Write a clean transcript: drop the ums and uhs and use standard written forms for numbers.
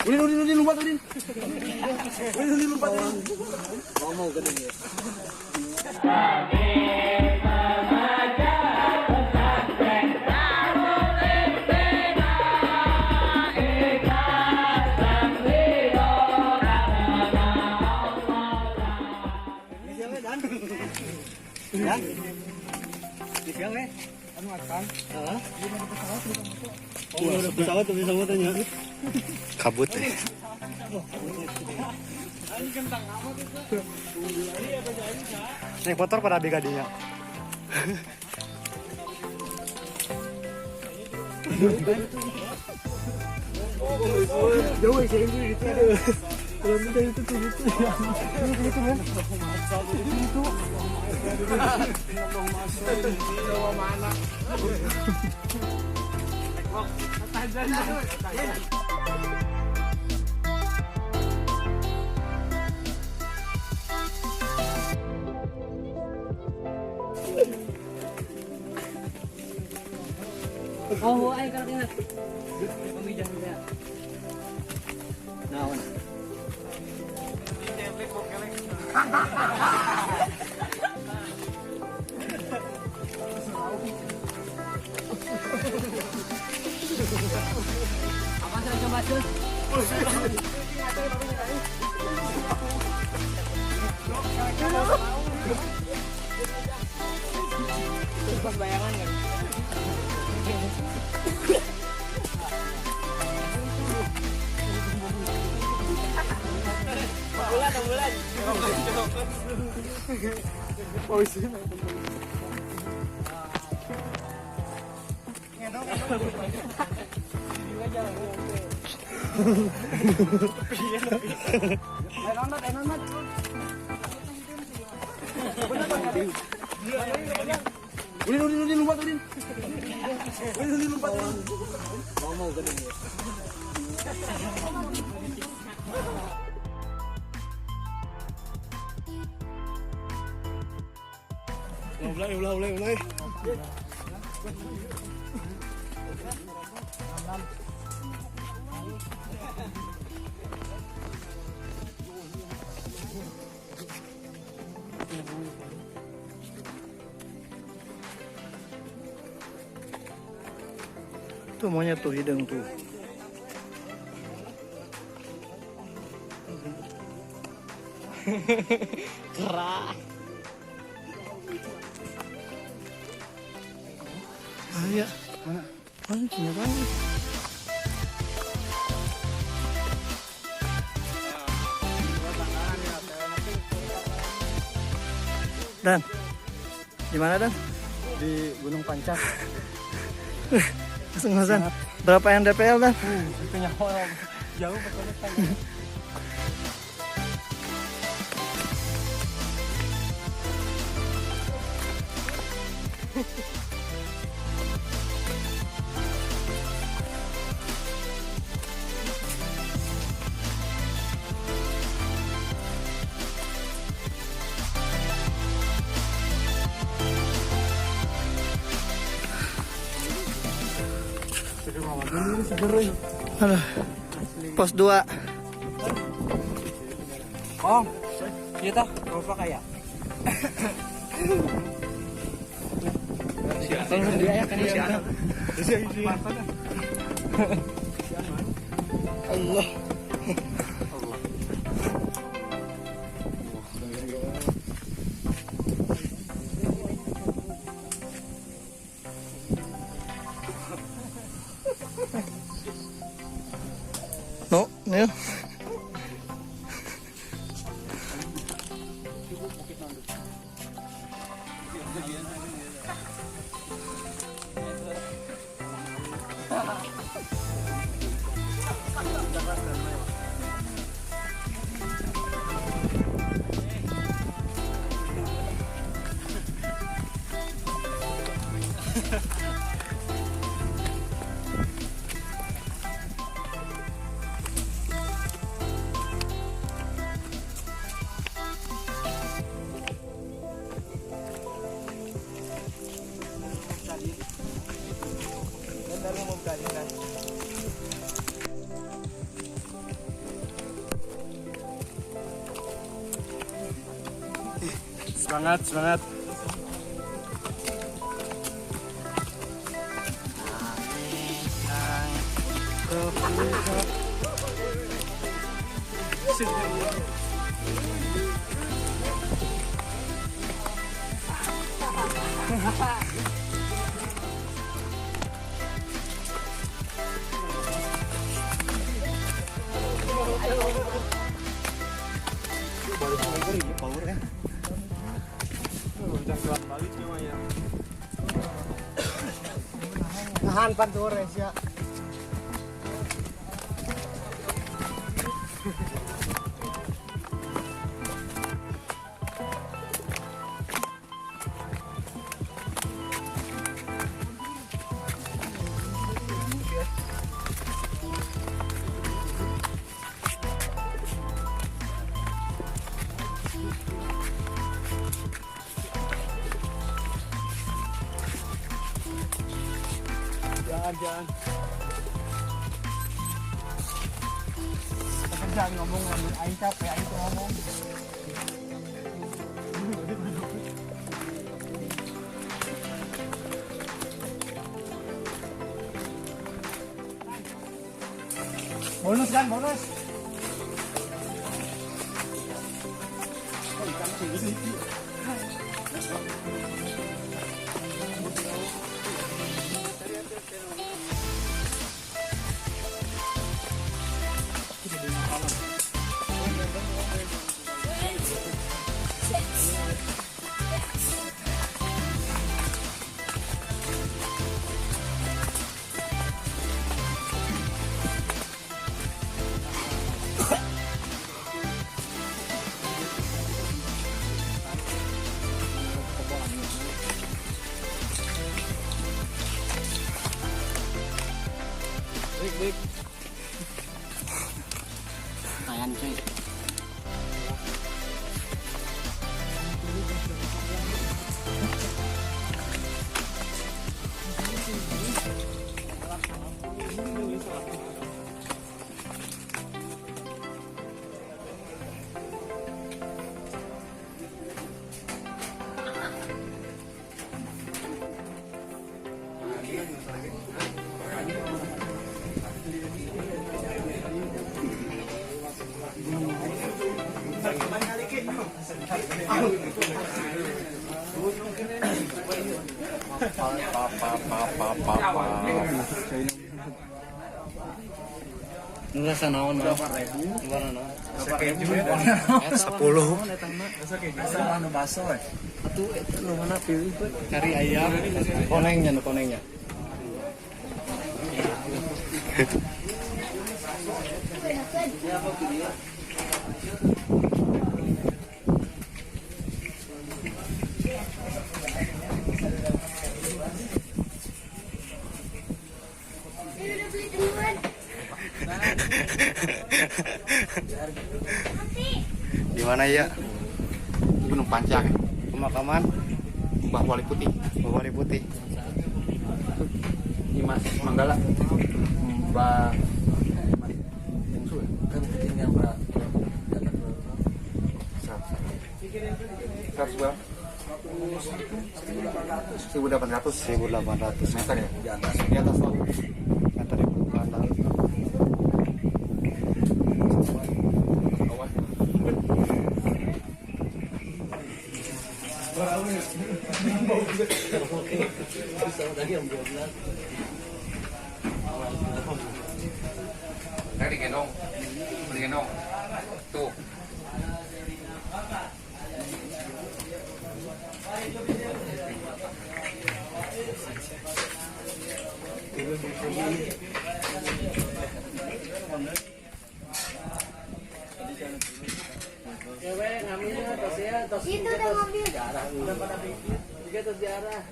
Ulin lompat ulin. Ulin lompat ulin. Mau ke dia. Ya. Siang nih. Anu akan. Heeh. Oh, udah pesawat tanya. Kabut ya. Naik motor pada abg dinya. Jauh sih ini gitu. Kalau minta itu tuh gitu ya. Itu kan. Itu. Mana? Oh, ay kalau ingat. Pemijah dia. Naon. Apa saya coba tuh? Pas bayangan kan? Bulan. Oh sih. Ulin lompat ulin. Ulin lompat ulin. Mau ke dia. Mulai. Tuh monyet tuh hidung tuh. Kerak. Ya. Mana? Mancingnya kan. Dan di mana Dan? Di Gunung Pancak. Langsung berapa yang DPL Dan? Itu nyawa jauh pokoknya kan. Aduh. Pos 2. Oh, kita apa kayak? Kalau dia ya kan siapa? Allah. No, nih. Semangat, semangat. Nahan pantores ya. Jangan. Jangan ngomong ngambil aing capek aing tuh ngomong. Bonus kan, bonus. Baik. Ayan cuy. Ngerasa naon mah? Gimana naon? 10. Anu baso we. Atuh eta nu mana pilih we? Cari ayam. Konengnya. Di mana ya? Gunung Pancak. Pemakaman Mbah Wali Putih. Bawari Putih. Dimas Manggala. Mbah kan ketinggian berapa? 100 berapa? 1800 meter ya? Di atas laut. meter di permukaan laut. Tadi gendong. Tuh. Cewek ngambilnya tos ya, tos itu udah ngambil. Udah pada bikin. Juga tos diarah.